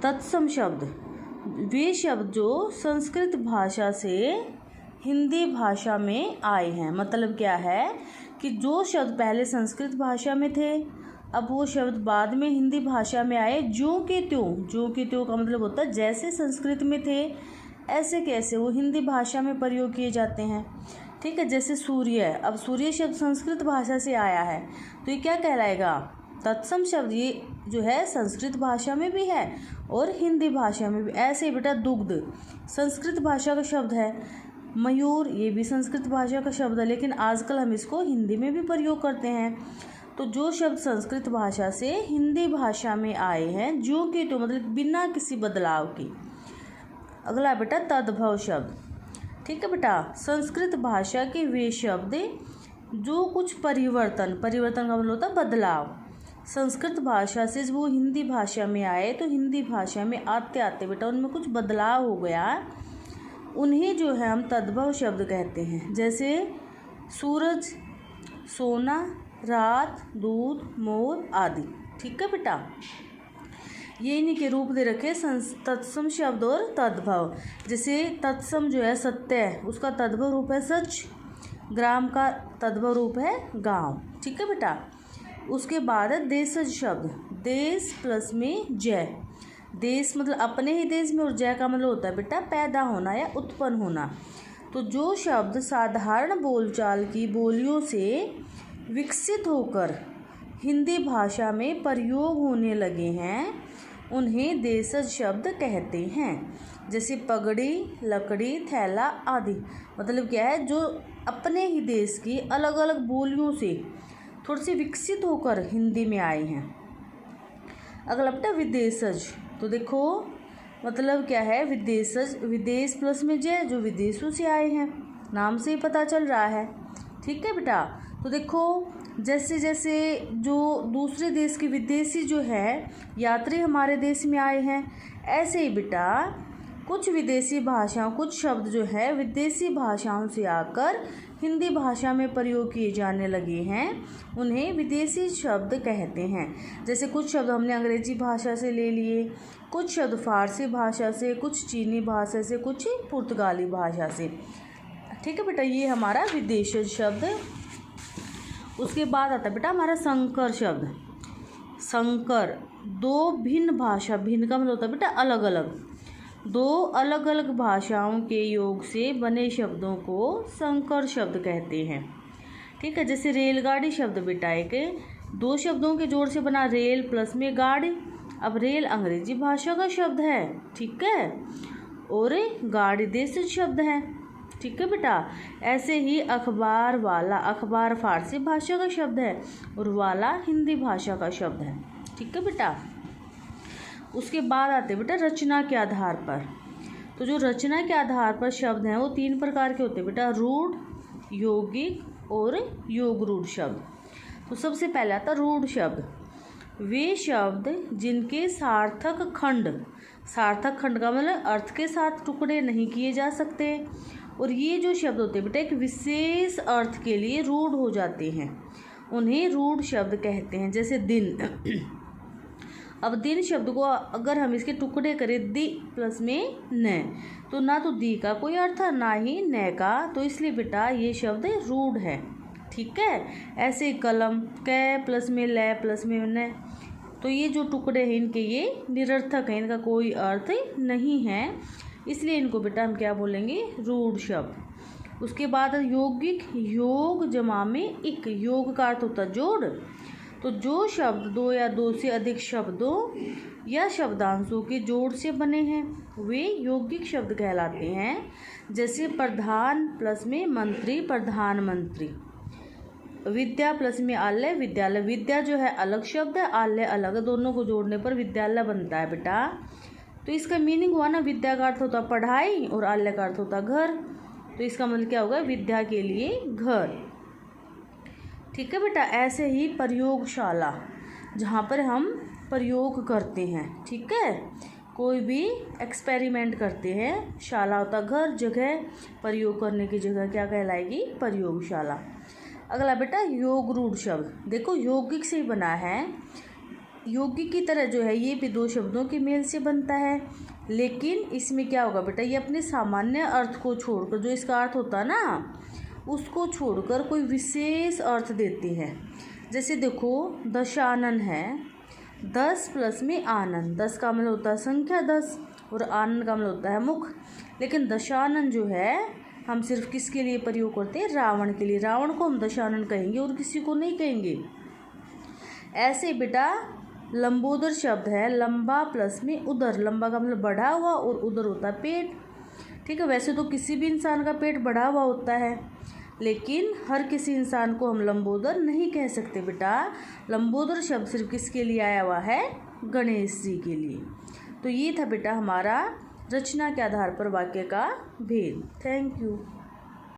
तत्सम शब्द वे शब्द जो संस्कृत भाषा से हिंदी भाषा में आए हैं। मतलब क्या है कि जो शब्द पहले संस्कृत भाषा में थे, अब वो शब्द बाद में हिंदी भाषा में आए। ज्यों के त्यों का मतलब होता है जैसे संस्कृत में थे ऐसे कैसे वो हिंदी भाषा में प्रयोग किए जाते हैं। ठीक है, जैसे सूर्य है, अब सूर्य शब्द संस्कृत भाषा से आया है तो ये क्या कहलाएगा, तत्सम शब्द। ये जो है संस्कृत भाषा में भी है और हिंदी भाषा में भी। ऐसे ही बेटा दुग्ध संस्कृत भाषा का शब्द है, मयूर ये भी संस्कृत भाषा का शब्द है, लेकिन आजकल हम इसको हिंदी में भी प्रयोग करते हैं। तो जो शब्द संस्कृत भाषा से हिंदी भाषा में आए हैं, ज्यों के त्यों मतलब बिना किसी बदलाव के। अगला बेटा तद्भव शब्द। ठीक है बेटा, संस्कृत भाषा के वे शब्द जो कुछ परिवर्तन का मतलब होता है बदलाव, संस्कृत भाषा से जब वो हिंदी भाषा में आए तो हिंदी भाषा में आते आते बेटा उनमें कुछ बदलाव हो गया, उन्हें जो है हम तद्भव शब्द कहते हैं। जैसे सूरज, सोना, रात, दूध, मोर आदि। ठीक है बेटा, ये इन्हीं के रूप दे रखे तत्सम शब्द और तद्भव। जैसे तत्सम जो है सत्य है, उसका तद्भव रूप है सच, ग्राम का तद्भव रूप है गांव। ठीक है बेटा, उसके बाद है देशज शब्द, देश प्लस में जय। देश मतलब अपने ही देश में और जय का मतलब होता है बेटा पैदा होना या उत्पन्न होना। तो जो शब्द साधारण बोलचाल की बोलियों से विकसित होकर हिंदी भाषा में प्रयोग होने लगे हैं उन्हें देशज शब्द कहते हैं। जैसे पगड़ी, लकड़ी, थैला आदि। मतलब क्या है, जो अपने ही देश की अलग अलग बोलियों से थोड़ी सी विकसित होकर हिंदी में आए हैं। अगला बेटा विदेशज। तो देखो मतलब क्या है, विदेशज विदेश प्लस में जय, जो विदेशों से आए हैं, नाम से ही पता चल रहा है। ठीक है बेटा, तो देखो जैसे जैसे जो दूसरे देश के विदेशी जो है यात्री हमारे देश में आए हैं, ऐसे ही बेटा कुछ विदेशी भाषाओं, कुछ शब्द जो है विदेशी भाषाओं से आकर हिंदी भाषा में प्रयोग किए जाने लगे हैं, उन्हें विदेशी शब्द कहते हैं। जैसे कुछ शब्द हमने अंग्रेजी भाषा से ले लिए, कुछ शब्द फारसी भाषा से, कुछ चीनी भाषा से, कुछ पुर्तगाली भाषा से। ठीक है बेटा, ये हमारा विदेशी शब्द। उसके बाद आता है बेटा हमारा संकर शब्द। संकर दो भिन्न भाषा, भिन्न का मतलब होता है बेटा अलग अलग, दो अलग अलग भाषाओं के योग से बने शब्दों को संकर शब्द कहते हैं। ठीक है, जैसे रेलगाड़ी शब्द बेटा एक दो शब्दों के जोड़ से बना, रेल प्लस में गाड़ी। अब रेल अंग्रेजी भाषा का शब्द है, ठीक है, और गाड़ी देशी शब्द है। ठीक है बेटा, ऐसे ही अखबार वाला, अखबार फारसी भाषा का शब्द है और वाला हिंदी भाषा का शब्द है। ठीक है बेटा, उसके बाद आते बेटा रचना के आधार पर। तो जो रचना के आधार पर शब्द हैं वो तीन प्रकार के होते हैं बेटा, रूढ़, यौगिक और योग रूढ़ शब्द। तो सबसे पहले आता रूढ़ शब्द, वे शब्द जिनके सार्थक खंड का मतलब अर्थ के साथ टुकड़े नहीं किए जा सकते, और ये जो शब्द होते हैं बेटा एक विशेष अर्थ के लिए रूढ़ हो जाते हैं, उन्हें रूढ़ शब्द कहते हैं। जैसे दिन। अब दिन शब्द को अगर हम इसके टुकड़े करें दी प्लस में न, तो ना तो दी का कोई अर्थ है ना ही न का, तो इसलिए बेटा ये शब्द रूढ़ है। ठीक है, ऐसे कलम कै प्लस में ल प्लस में न, तो ये जो टुकड़े हैं इनके ये निरर्थक हैं, इनका कोई अर्थ नहीं है, इसलिए इनको बेटा हम क्या बोलेंगे, रूढ़ शब्द। उसके बाद यौगिक, योग जमा में इक, योग का अर्थ होता है जोड़। तो जो शब्द दो या दो से अधिक शब्दों या शब्दांशों के जोड़ से बने हैं वे यौगिक शब्द कहलाते हैं। जैसे प्रधान प्लस में मंत्री, प्रधानमंत्री। विद्या प्लस में आलय, विद्यालय। विद्या जो है अलग शब्द है, आलय अलग, दोनों को जोड़ने पर विद्यालय बनता है बेटा। तो इसका मीनिंग हुआ ना, विद्या का अर्थ होता पढ़ाई और आलय का अर्थ होता घर, तो इसका मतलब क्या होगा, विद्या के लिए घर। ठीक है बेटा, ऐसे ही प्रयोगशाला, जहाँ पर हम प्रयोग करते हैं, ठीक है, कोई भी एक्सपेरिमेंट करते हैं, शाला होता घर, जगह, प्रयोग करने की जगह क्या कहलाएगी, प्रयोगशाला। अगला बेटा योग रूढ़ शब्द, देखो यौगिक से ही बना है, योगी की तरह जो है ये भी दो शब्दों के मेल से बनता है, लेकिन इसमें क्या होगा बेटा, ये अपने सामान्य अर्थ को छोड़कर, जो इसका अर्थ होता है ना, उसको छोड़कर कोई विशेष अर्थ देती है। जैसे देखो, दशानन है, 10 प्लस में आनंद, 10 का मतलब होता है संख्या 10 और आनंद का मतलब होता है मुख। लेकिन दशानन जो है हम सिर्फ किसके लिए प्रयोग करते हैं, रावण के लिए। रावण को हम दशानन कहेंगे और किसी को नहीं कहेंगे। ऐसे बेटा लंबोदर शब्द है, लंबा प्लस में उदर, लंबा का मतलब बढ़ा हुआ और उदर होता है पेट। ठीक है, वैसे तो किसी भी इंसान का पेट बढ़ा हुआ होता है, लेकिन हर किसी इंसान को हम लंबोदर नहीं कह सकते बेटा। लंबोदर शब्द सिर्फ किसके लिए आया हुआ है, गणेश जी के लिए। तो ये था बेटा हमारा रचना के आधार पर वाक्य का भेद। Thank you.